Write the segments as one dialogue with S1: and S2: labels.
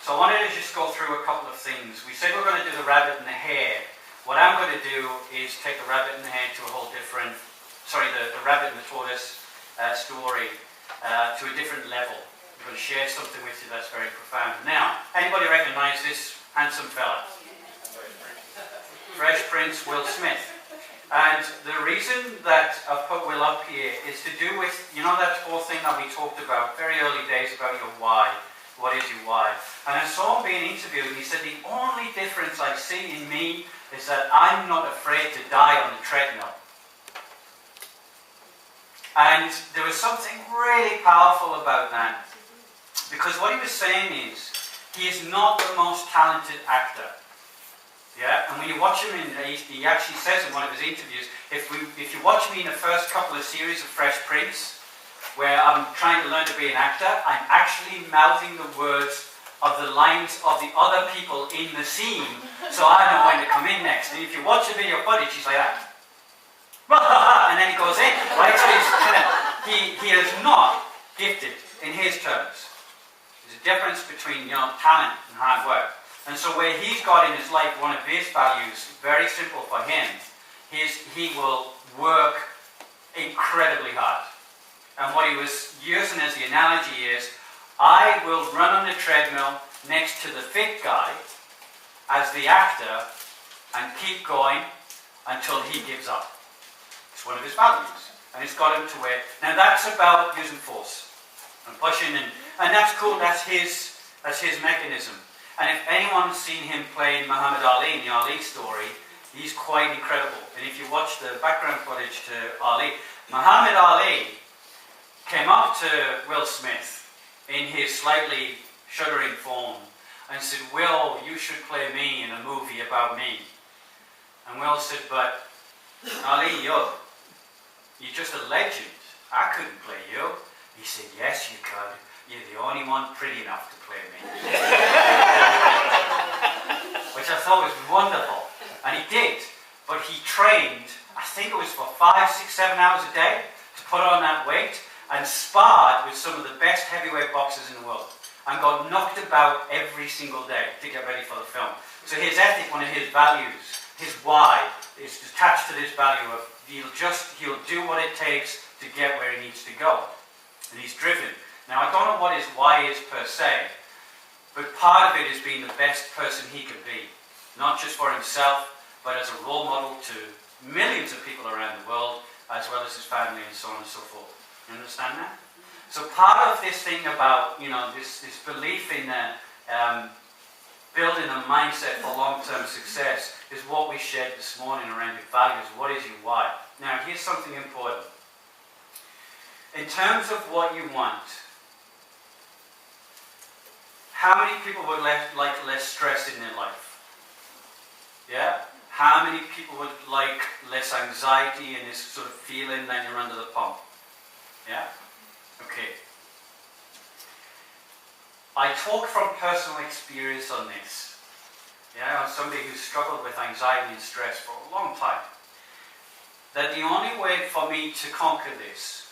S1: So I wanted to just go through a couple of things. We said we're going to do the rabbit and the hare. What I'm going to do is take the rabbit and the hare to a whole different, the rabbit and the tortoise story to a different level. I'm going to share something with you that's very profound. Now, anybody recognize this handsome fella? Fresh Prince Will Smith. And the reason that I've put Will up here is to do with, you know, that whole thing that we talked about very early days about your why. What is your why? And I saw him being interviewed and he said, the only difference I see in me is that I'm not afraid to die on the treadmill. And there was something really powerful about that. Because what he was saying is, he is not the most talented actor. Yeah, and when you watch him, he actually says in one of his interviews, if you watch me in the first couple of series of Fresh Prince, where I'm trying to learn to be an actor, I'm actually mouthing the words of the lines of the other people in the scene, so I know when to come in next. And if you watch the video footage, he's like that. And then he goes in, right? So he is not gifted in his terms. There's a difference between, you know, talent and hard work. And so where he's got in his life, one of his values, very simple for him, is he will work incredibly hard. And what he was using as the analogy is, I will run on the treadmill next to the fit guy as the actor and keep going until he gives up. It's one of his values. And it's got him to where, now that's about using force and pushing, and that's cool, that's his mechanism. And if anyone's seen him playing Muhammad Ali in the Ali story, he's quite incredible. And if you watch the background footage to Ali, Muhammad Ali came up to Will Smith in his slightly shuddering form and said, Will, you should play me in a movie about me. And Will said, but Ali, you're just a legend. I couldn't play you. He said, yes, you could. You're the only one pretty enough to play me. Which I thought was wonderful. And he did. But he trained, I think it was for 5, 6, 7 hours a day to put on that weight and sparred with some of the best heavyweight boxers in the world. And got knocked about every single day to get ready for the film. So his ethic, one of his values, his why, is attached to this value of he'll do what it takes to get where he needs to go. And he's driven. Now, I don't know what his why is per se, but part of it is being the best person he can be. Not just for himself, but as a role model to millions of people around the world, as well as his family and so on and so forth. You understand that? So part of this thing about, you know, this belief in building a mindset for long-term success is what we shared this morning around your values. What is your why? Now, here's something important. In terms of what you want, how many people would like less stress in their life? Yeah? How many people would like less anxiety and this sort of feeling that you're under the pump? Yeah? Okay. I talk from personal experience on this. Yeah, I'm somebody who's struggled with anxiety and stress for a long time. That the only way for me to conquer this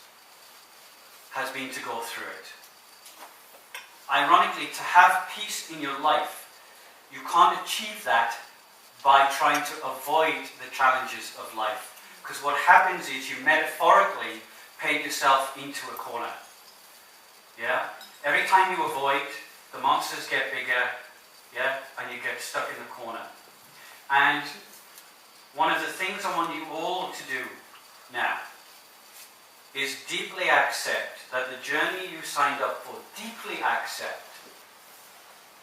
S1: has been to go through it. Ironically, to have peace in your life, you can't achieve that by trying to avoid the challenges of life. Because what happens is you metaphorically paint yourself into a corner. Yeah? Every time you avoid, the monsters get bigger, yeah, and you get stuck in the corner. And one of the things I want you all to do now is deeply accept that the journey you signed up for, deeply accept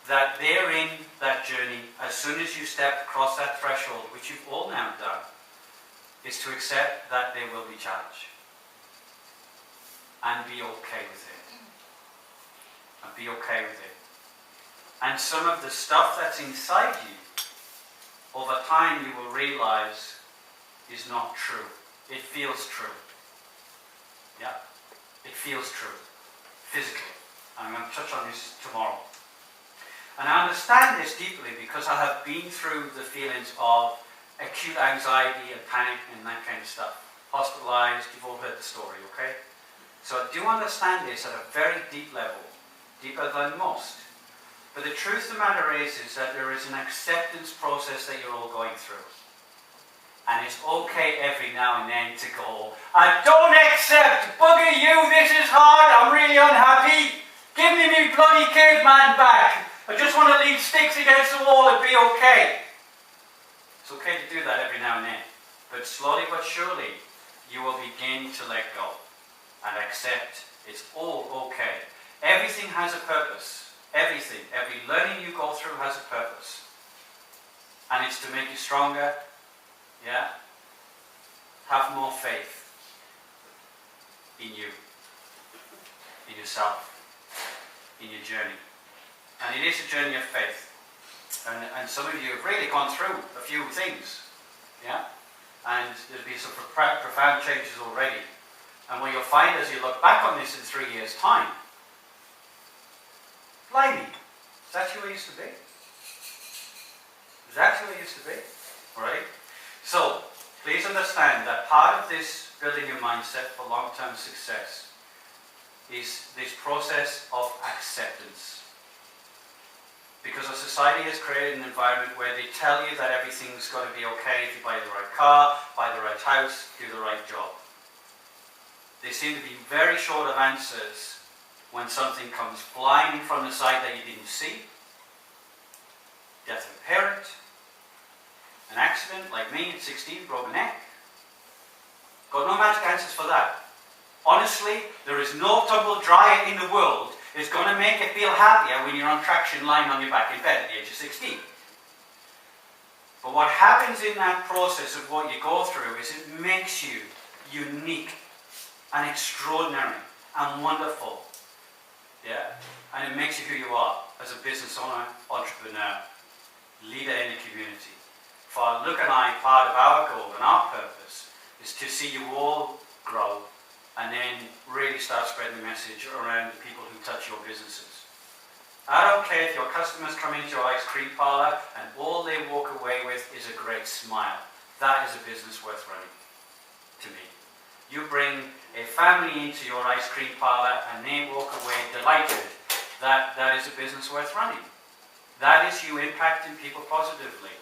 S1: that therein, that journey, as soon as you step across that threshold, which you've all now done, is to accept that there will be challenge. And be okay with it. And be okay with it. And some of the stuff that's inside you, over time you will realize is not true. It feels true. Yeah? It feels true. Physically. I'm going to touch on this tomorrow. And I understand this deeply because I have been through the feelings of acute anxiety and panic and that kind of stuff. Hospitalized, you've all heard the story, okay? So I do understand this at a very deep level, deeper than most. But the truth of the matter is that there is an acceptance process that you're all going through. And it's okay every now and then to go, I don't accept, bugger you, this is hard, I'm really unhappy. Give me my bloody caveman back. I just want to leave sticks against the wall and be okay. It's okay to do that every now and then. But slowly but surely, you will begin to let go and accept it's all okay. Everything has a purpose. Everything. Every learning you go through has a purpose. And it's to make you stronger. Yeah? Have more faith in you, in yourself, in your journey. And it is a journey of faith. And some of you have really gone through a few things. Yeah? And there's been some profound changes already. And what you'll find as you look back on this in 3 years' time, blimey, is that who I used to be? Is that who I used to be? Right? So, please understand that part of this building your mindset for long-term success is this process of acceptance. Because our society has created an environment where they tell you that everything's going to be okay if you buy the right car, buy the right house, do the right job. They seem to be very short of answers when something comes flying from the side that you didn't see. Death of a parent, an accident like me at 16, broke my neck. Got no magic answers for that. Honestly, there is no tumble dryer in the world is going to make you feel happier when you're on traction lying on your back in bed at the age of 16. But what happens in that process of what you go through is it makes you unique and extraordinary and wonderful. Yeah? And it makes you who you are as a business owner, entrepreneur, leader in the community. For Luke and I, part of our goal and our purpose is to see you all grow and then really start spreading the message around the people who touch your businesses. I don't care if your customers come into your ice cream parlour and all they walk away with is a great smile. That is a business worth running, to me. You bring a family into your ice cream parlour and they walk away delighted. That is a business worth running. That is you impacting people positively.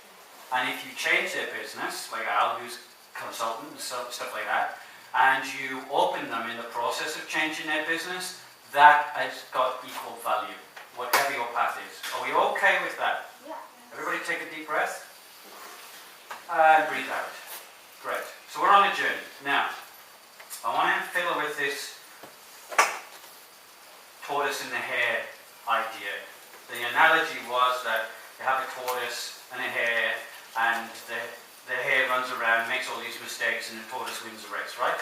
S1: And if you change their business, like Al, who's consultant and stuff like that, and you open them in the process of changing their business, that has got equal value, whatever your path is. Are we okay with that?
S2: Yeah.
S1: Everybody take a deep breath. And breathe out. Great. So we're on a journey. Now, I want to fiddle with this tortoise and the hare idea. The analogy was that you have a tortoise and a hare, and the hare runs around, makes all these mistakes, and the tortoise wins the race, right?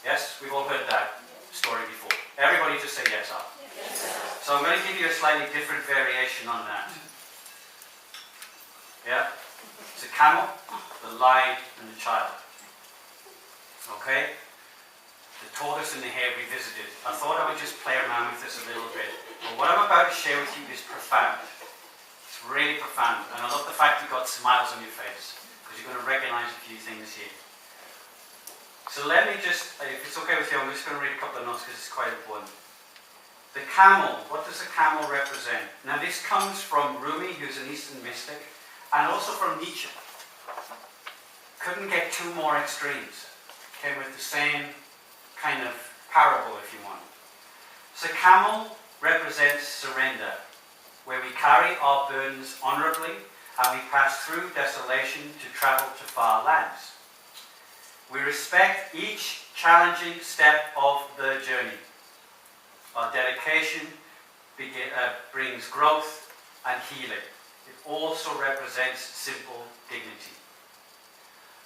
S1: Yes? We've all heard that story before. Everybody just say yes, Al.
S2: Yes.
S1: So I'm going to give you a slightly different variation on that. Yeah? It's a camel, the lion, and the child. Okay? The tortoise and the hare revisited. I thought I would just play around with this a little bit. But what I'm about to share with you is profound. It's really profound. And I love the fact you've got smiles on your face, because you're going to recognize a few things here. So let me just, if it's okay with you, I'm just going to read a couple of notes because it's quite important. The camel, what does the camel represent? Now this comes from Rumi, who's an Eastern mystic, and also from Nietzsche. Couldn't get two more extremes. Came with the same kind of parable, if you want. So camel represents surrender, where we carry our burdens honorably and we pass through desolation to travel to far lands. We respect each challenging step of the journey. Our dedication brings growth and healing. It also represents simple dignity.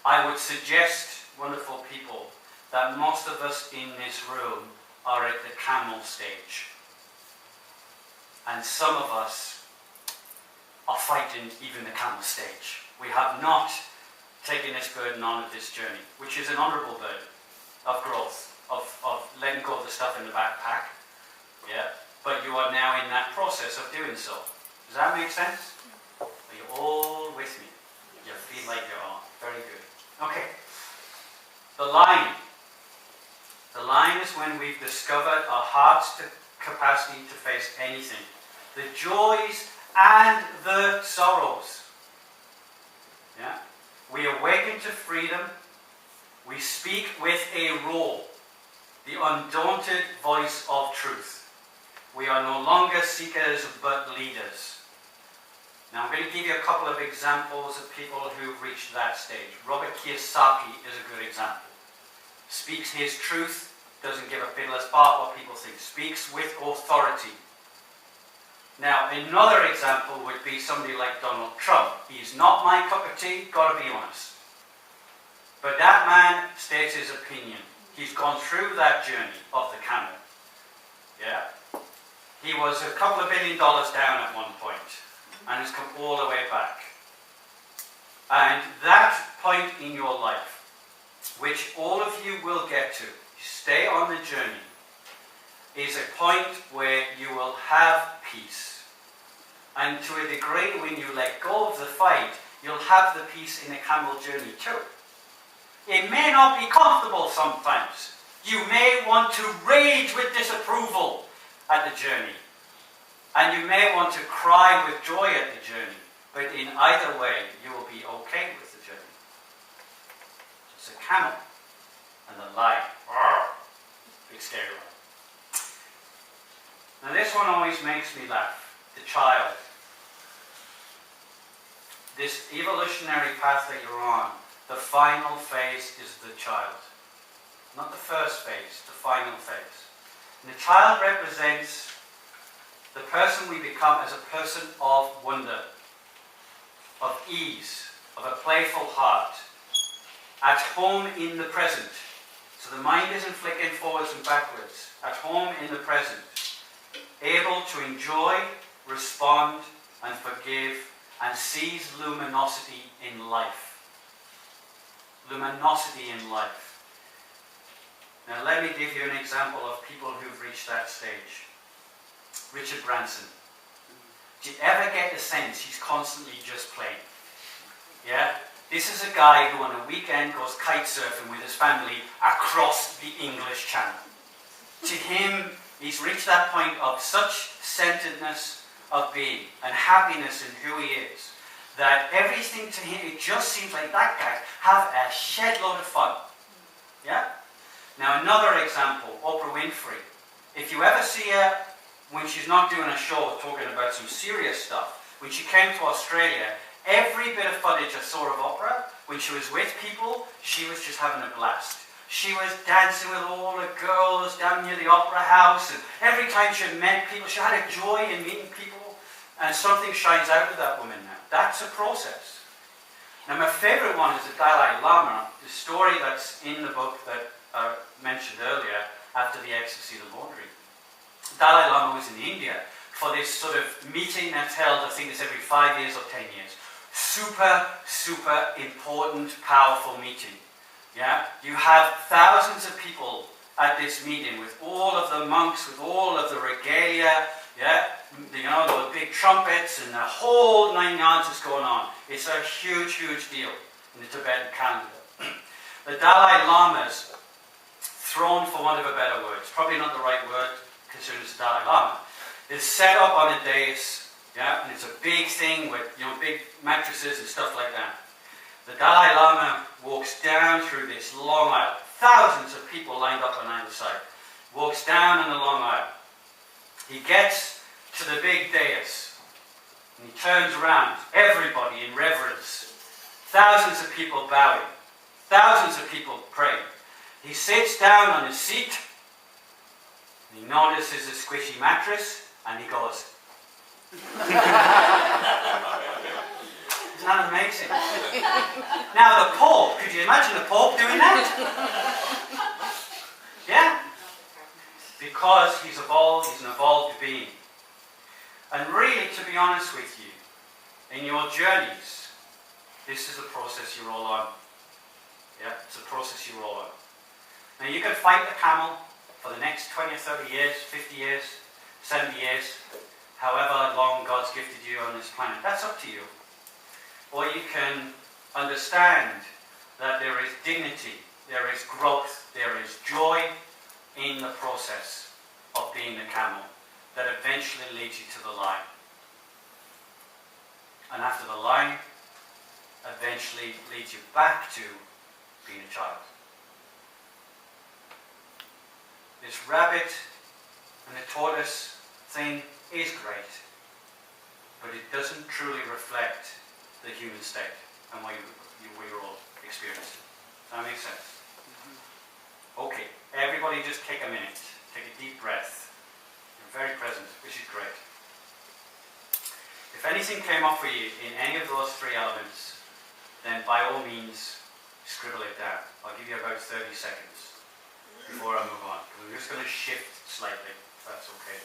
S1: I would suggest, wonderful people, that most of us in this room are at the camel stage. And some of us are fighting even the camel stage. We have not taken this burden on of this journey, which is an honourable burden of growth, of letting go of the stuff in the backpack. Yeah? But you are now in that process of doing so. Does that make sense? Are you all with me? You feel like you are. Very good. Okay. The line. The line is when we've discovered our heart's capacity to face anything. The joys and the sorrows. Yeah? We awaken to freedom. We speak with a roar, the undaunted voice of truth. We are no longer seekers but leaders. Now I'm going to give you a couple of examples of people who've reached that stage. Robert Kiyosaki is a good example. Speaks his truth, doesn't give a fiddler's part what people think. Speaks with authority. Now another example would be somebody like Donald Trump. He's not my cup of tea, gotta be honest. But that man states his opinion. He's gone through that journey of the camel. Yeah? He was a couple of $1 billion down at one point, and has come all the way back. And that point in your life, which all of you will get to, stay on the journey, is a point where you will have peace. And to a degree, when you let go of the fight, you'll have the peace in the camel journey too. It may not be comfortable sometimes. You may want to rage with disapproval at the journey. And you may want to cry with joy at the journey. But in either way, you will be okay with the journey. It's a camel and the lion. Big scary one. Now this one always makes me laugh. The child. This evolutionary path that you're on, the final phase is the child. Not the first phase, the final phase. And the child represents the person we become as a person of wonder, of ease, of a playful heart, at home in the present. So the mind isn't flicking forwards and backwards. At home in the present. Able to enjoy, respond, and forgive, and seize luminosity in life. Luminosity in life. Now let me give you an example of people who've reached that stage. Richard Branson. Do you ever get the sense he's constantly just playing? Yeah? This is a guy who on a weekend goes kite surfing with his family across the English Channel. To him, he's reached that point of such centeredness of being and happiness in who he is, that everything to him, it just seems like that guy have a shed load of fun. Yeah? Now another example, Oprah Winfrey. If you ever see her when she's not doing a show talking about some serious stuff, when she came to Australia, every bit of footage I saw of Oprah, when she was with people, she was just having a blast. She was dancing with all the girls down near the Opera House, and every time she met people, she had a joy in meeting people, and something shines out of that woman now. That's a process. Now my favorite one is the Dalai Lama, the story that's in the book that I mentioned earlier, after the ecstasy of the laundry. Dalai Lama was in India for this sort of meeting that's held, I think it's every 5 years or 10 years. Super, super important, powerful meeting. Yeah? You have thousands of people at this meeting with all of the monks, with all of the regalia, yeah? You know, the big trumpets and the whole 9 yards is going on. It's a huge, huge deal in the Tibetan calendar. The Dalai Lama's throne, for want of a better word, it's probably not the right word, considering it's the Dalai Lama, is set up on a dais, yeah, and it's a big thing with, you know, big mattresses and stuff like that. The Dalai Lama walks down through this long aisle, thousands of people lined up on either side, walks down on the long aisle. He gets to the big dais, and he turns around, everybody in reverence, thousands of people bowing, thousands of people praying. He sits down on his seat, and he notices a squishy mattress, and he goes. Isn't that amazing? Now the Pope, could you imagine the Pope doing that? Yeah? Because he's evolved, he's an evolved being. And really, to be honest with you, in your journeys, this is the process you're all on. Yeah, it's a process you're all on. Now you can fight the camel for the next 20 or 30 years, 50 years, 70 years, however long God's gifted you on this planet. That's up to you. Or you can understand that there is dignity, there is growth, there is joy in the process of being the camel that eventually leads you to the lion. eventually leads you back to being a child. This rabbit and the tortoise thing is great, but it doesn't truly reflect the human state and what you're all experiencing. Does that make sense? Okay, everybody just take a minute. Take a deep breath. You're very present, which is great. If anything came up for you in any of those three elements, then by all means, scribble it down. I'll give you about 30 seconds before I move on. We're just going to shift slightly, if that's okay.